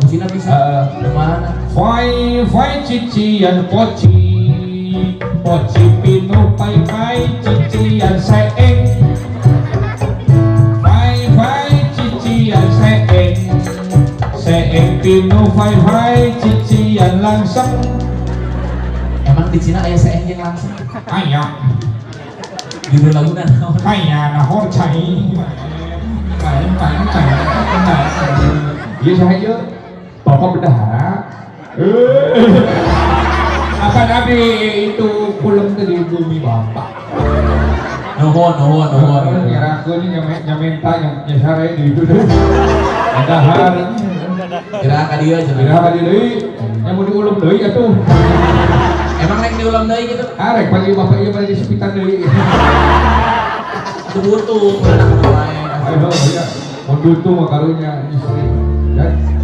Cina bisa. Mana? Fai cician poci pinu pai cician seeng. Fai cician seeng pinu fai cician langsung. Emang di Cina ayah seeng yang langsung. Ayah Judul lagunya naon? ayah nahor cai. Iya saja Bapak bendahara. Apa nabi itu pulang dari bumi Bapak? Nuhun. Kira aku ini nyaminta yang nyesare di itu deh. Bendahara. Kira ka dia aja. Kira ka deui yang mau diulum deui atuh. Emang rek diulang deui gitu? Arek pagi Bapak ieu bari disepitan deui. Itu butuh anak lain. Ayo ya. Mau dutu mah karunya istri. Ya.